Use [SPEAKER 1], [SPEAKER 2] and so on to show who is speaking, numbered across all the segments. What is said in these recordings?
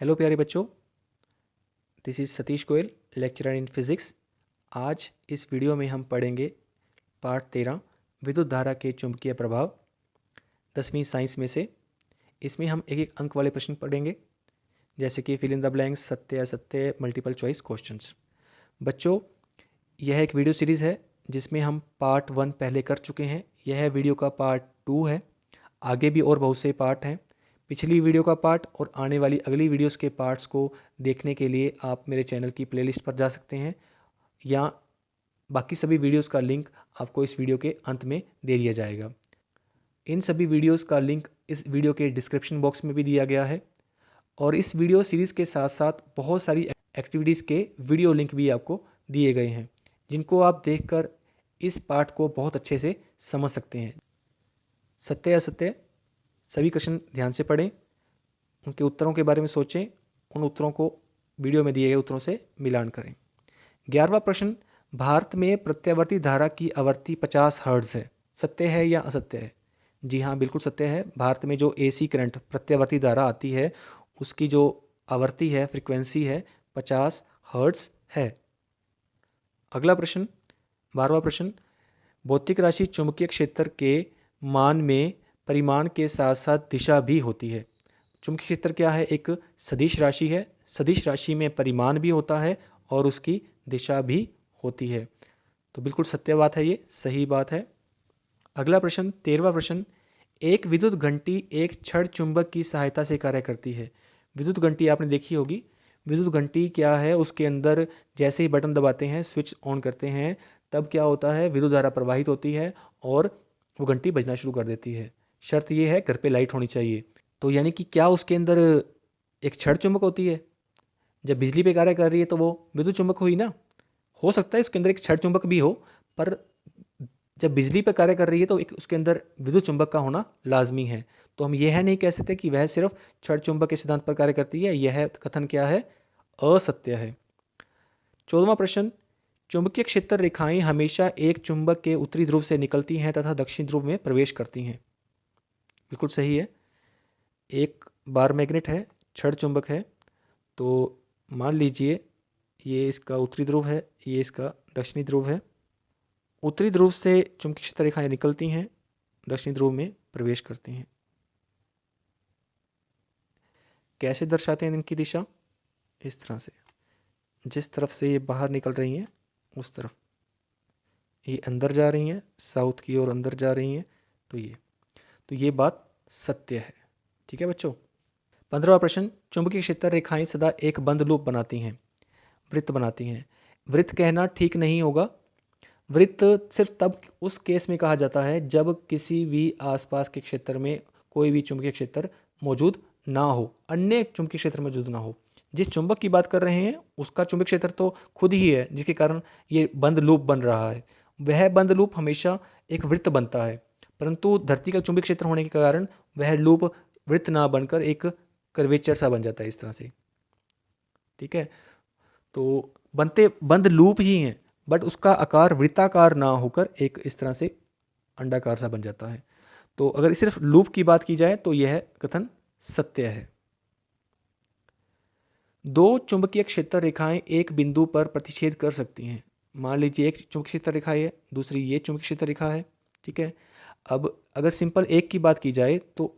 [SPEAKER 1] Hello प्यारे बच्चों, this is Satish Goyal, lecturer in physics. आज इस वीडियो में हम पढ़ेंगे पार्ट 13 विद्युत धारा के चुंबकीय प्रभाव 10वीं साइंस में से। इसमें हम एक एक अंक वाले प्रश्न पढ़ेंगे, जैसे कि फिल इन द ब्लैंक्स, सत्य असत्य, मल्टीपल चॉइस क्वेश्चंस। बच्चों, यह एक वीडियो सीरीज़ है जिसमें हम पार्ट 1 पहले कर चुके हैं। यह वीडियो का पार्ट 2 है। आगे भी और बहुत से पार्ट हैं। पिछली वीडियो का पार्ट और आने वाली अगली वीडियोस के पार्ट्स को देखने के लिए आप मेरे चैनल की प्लेलिस्ट पर जा सकते हैं, या बाकी सभी वीडियोस का लिंक आपको इस वीडियो के अंत में दे दिया जाएगा। इन सभी वीडियोस का लिंक इस वीडियो के डिस्क्रिप्शन बॉक्स में भी दिया गया है, और इस वीडियो सीरीज़ के साथ साथ बहुत सारी एक्टिविटीज़ के वीडियो लिंक भी आपको दिए गए हैं, जिनको आप देखकर इस पार्ट को बहुत अच्छे से समझ सकते हैं। सत्य असत्य सभी क्वेश्चन ध्यान से पढ़ें, उनके उत्तरों के बारे में सोचें, उन उत्तरों को वीडियो में दिए गए उत्तरों से मिलान करें। 11वां प्रश्न, भारत में प्रत्यावर्ती धारा की आवृत्ति 50 हर्ट्ज है, सत्य है या असत्य है? जी हाँ, बिल्कुल सत्य है। भारत में जो एसी करंट प्रत्यावर्ती धारा आती है उसकी जो आवृत्ति है, फ्रिक्वेंसी है, 50 हर्ट्ज है। अगला प्रश्न, 12वां प्रश्न, भौतिक राशि चुंबकीय क्षेत्र के मान में परिमाण के साथ साथ दिशा भी होती है। चुंबकीय क्षेत्र क्या है? एक सदिश राशि है। सदिश राशि में परिमाण भी होता है और उसकी दिशा भी होती है। तो बिल्कुल सत्य बात है, ये सही बात है। अगला प्रश्न, 13वां प्रश्न, एक विद्युत घंटी एक छड़ चुंबक की सहायता से कार्य करती है। विद्युत घंटी आपने देखी होगी। विद्युत घंटी क्या है? उसके अंदर जैसे ही बटन दबाते हैं, स्विच ऑन करते हैं, तब क्या होता है? विद्युत धारा प्रवाहित होती है और वो घंटी बजना शुरू कर देती है। शर्त ये है, घर पे लाइट होनी चाहिए। तो यानी कि क्या उसके अंदर एक छड़ चुंबक होती है? जब बिजली पे कार्य कर रही है तो वो विद्युत चुंबक हुई ना। हो सकता है उसके अंदर एक छड़ चुंबक भी हो, पर जब बिजली पर कार्य कर रही है तो एक उसके अंदर विद्युत चुंबक का होना लाजमी है। तो हम यह नहीं कह सकते कि वह सिर्फ छड़ चुंबक के सिद्धांत पर कार्य करती है। यह कथन क्या है? असत्य है। 14वां प्रश्न, चुंबकीय क्षेत्र रेखाएं हमेशा एक चुंबक के उत्तरी ध्रुव से निकलती हैं तथा दक्षिणी ध्रुव में प्रवेश करती हैं। बिल्कुल सही है। एक बार मैग्नेट है, छड़ चुंबक है, तो मान लीजिए ये इसका उत्तरी ध्रुव है, ये इसका दक्षिणी ध्रुव है। उत्तरी ध्रुव से चुंबकीय क्षेत्र रेखाएं निकलती हैं, दक्षिणी ध्रुव में प्रवेश करती हैं। कैसे दर्शाते हैं इनकी दिशा? इस तरह से, जिस तरफ से ये बाहर निकल रही हैं उस तरफ। ये अंदर जा रही हैं, साउथ की ओर अंदर जा रही हैं, तो ये बात सत्य है। ठीक है बच्चों। 15वां प्रश्न, चुंबकीय क्षेत्र रेखाएं सदा एक बंद लूप बनाती हैं, वृत्त बनाती हैं। वृत्त कहना ठीक नहीं होगा। वृत्त सिर्फ तब उस केस में कहा जाता है जब किसी भी आसपास के क्षेत्र में कोई भी चुंबकीय क्षेत्र मौजूद ना हो, अन्य चुंबकीय क्षेत्र मौजूद ना हो। जिस चुंबक की बात कर रहे हैं उसका चुंबकीय क्षेत्र तो खुद ही है, जिसके कारण ये बंद लूप बन रहा है। वह बंद लूप हमेशा एक वृत्त बनता है, परंतु धरती का चुंबकीय क्षेत्र होने के कारण वह लूप वृत्त ना बनकर एक कर्वेचर सा बन जाता है, इस तरह से। ठीक है, तो बनते बंद लूप ही हैं, बट उसका आकार वृत्ताकार ना होकर एक इस तरह से अंडाकार सा बन जाता है। तो अगर सिर्फ लूप की बात की जाए तो यह कथन सत्य है। दो चुंबकीय क्षेत्र रेखाएं एक बिंदु पर प्रतिच्छेद कर सकती हैं। मान लीजिए एक चुंबकीय क्षेत्र रेखा है, दूसरी ये चुंबकीय क्षेत्र रेखा है। ठीक है, अब अगर सिंपल एक की बात की जाए तो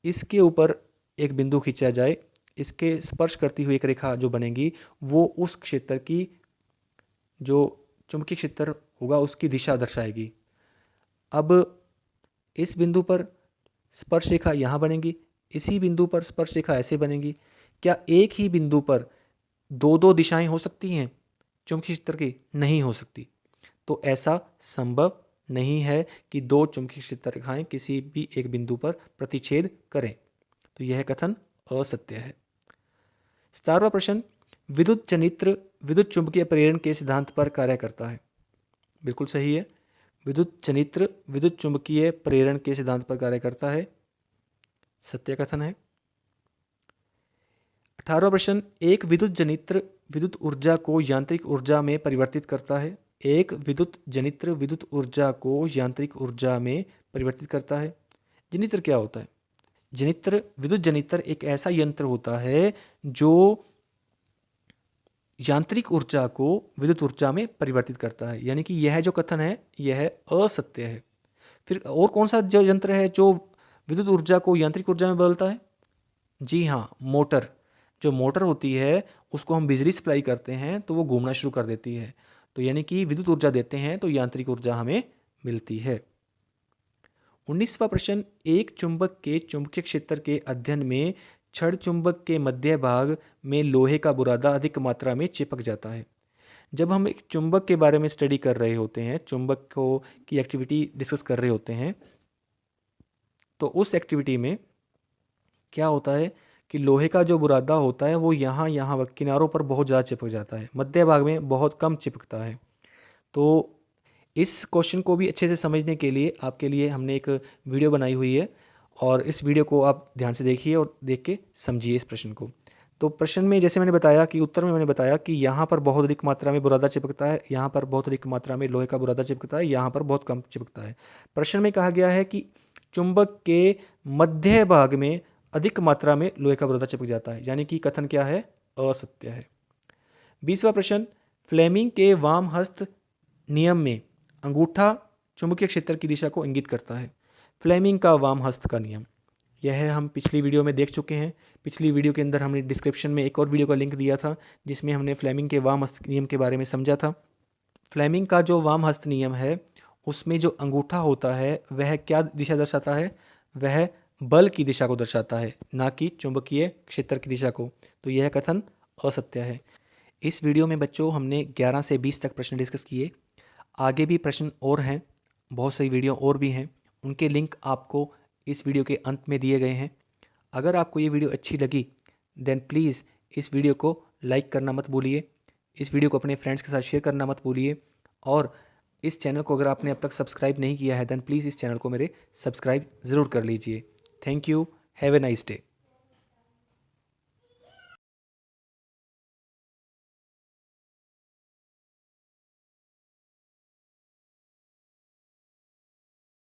[SPEAKER 1] इसके ऊपर एक बिंदु खींचा जाए, इसके स्पर्श करती हुई एक रेखा जो बनेगी वो उस क्षेत्र की जो चुंबकीय क्षेत्र होगा उसकी दिशा दर्शाएगी। अब इस बिंदु पर स्पर्श रेखा यहाँ बनेगी, इसी बिंदु पर स्पर्श रेखा ऐसे बनेगी। क्या एक ही बिंदु पर दो दो दिशाएं हो सकती हैं चुंबकीय क्षेत्र की? नहीं हो सकती। तो ऐसा संभव नहीं है कि दो चुंबकीय क्षेत्र रेखाएं किसी भी एक बिंदु पर प्रतिच्छेद करें। तो यह कथन असत्य है। 17वां प्रश्न, विद्युत जनित्र विद्युत चुंबकीय प्रेरण के सिद्धांत पर कार्य करता है। बिल्कुल सही है। विद्युत जनित्र विद्युत चुंबकीय प्रेरण के सिद्धांत पर कार्य करता है, सत्य कथन है। 18वां प्रश्न, एक विद्युत जनित्र विद्युत ऊर्जा को यांत्रिक ऊर्जा में परिवर्तित करता है। एक विद्युत जनित्र विद्युत ऊर्जा को यांत्रिक ऊर्जा में परिवर्तित करता है। जनित्र क्या होता है? जनित्र, विद्युत जनित्र एक ऐसा यंत्र होता है जो यांत्रिक ऊर्जा को विद्युत ऊर्जा में परिवर्तित करता है। यानी कि यह जो कथन है यह असत्य है। फिर और कौन सा जो यंत्र है जो विद्युत ऊर्जा को यांत्रिक ऊर्जा में बदलता है? जी हाँ, मोटर। जो मोटर होती है उसको हम बिजली सप्लाई करते हैं तो वो घूमना शुरू कर देती है। तो यानी कि विद्युत ऊर्जा देते हैं तो यांत्रिक ऊर्जा हमें मिलती है। 19वां प्रश्न, एक चुंबक के चुंबकीय क्षेत्र के अध्ययन में छड़ चुंबक के मध्य भाग में लोहे का बुरादा अधिक मात्रा में चिपक जाता है। जब हम एक चुंबक के बारे में स्टडी कर रहे होते हैं, चुंबक को की एक्टिविटी डिस्कस कर रहे होते हैं, तो उस एक्टिविटी में क्या होता है कि लोहे का जो बुरादा होता है वो यहाँ किनारों पर बहुत ज़्यादा चिपक जाता है, मध्य भाग में बहुत कम चिपकता है। तो इस क्वेश्चन को भी अच्छे से समझने के लिए आपके लिए हमने एक वीडियो बनाई हुई है और इस वीडियो को आप ध्यान से देखिए और देख के समझिए इस प्रश्न को। तो प्रश्न में जैसे मैंने बताया कि उत्तर में मैंने बताया कि यहाँ पर बहुत अधिक मात्रा में बुरादा चिपकता है, यहाँ पर बहुत अधिक मात्रा में लोहे का बुरादा चिपकता है, यहाँ पर बहुत कम चिपकता है। प्रश्न में कहा गया है कि चुंबक के मध्य भाग में अधिक मात्रा में लोहे का बुरादा चिपक जाता है, यानी कि कथन क्या है? असत्य है। 20वां प्रश्न, फ्लेमिंग के वाम हस्त नियम में अंगूठा चुंबकीय क्षेत्र की दिशा को इंगित करता है। फ्लेमिंग का वाम हस्त का नियम, यह हम पिछली वीडियो में देख चुके हैं। पिछली वीडियो के अंदर हमने डिस्क्रिप्शन में एक और वीडियो का लिंक दिया था जिसमें हमने फ्लेमिंग के वाम हस्त नियम के बारे में समझा था। फ्लेमिंग का जो वाम हस्त नियम है उसमें जो अंगूठा होता है वह क्या दिशा दर्शाता है? वह बल की दिशा को दर्शाता है, ना कि चुंबकीय क्षेत्र की दिशा को। तो यह कथन असत्य है। इस वीडियो में बच्चों हमने 11 से 20 तक प्रश्न डिस्कस किए। आगे भी प्रश्न और हैं, बहुत सारी वीडियो और भी हैं, उनके लिंक आपको इस वीडियो के अंत में दिए गए हैं। अगर आपको ये वीडियो अच्छी लगी देन प्लीज़ इस वीडियो को लाइक करना मत भूलिए, इस वीडियो को अपने फ्रेंड्स के साथ शेयर करना मत भूलिए, और इस चैनल को अगर आपने अब तक सब्सक्राइब नहीं किया है देन प्लीज़ इस चैनल को मेरे सब्सक्राइब ज़रूर कर लीजिए। Thank you, have a nice day.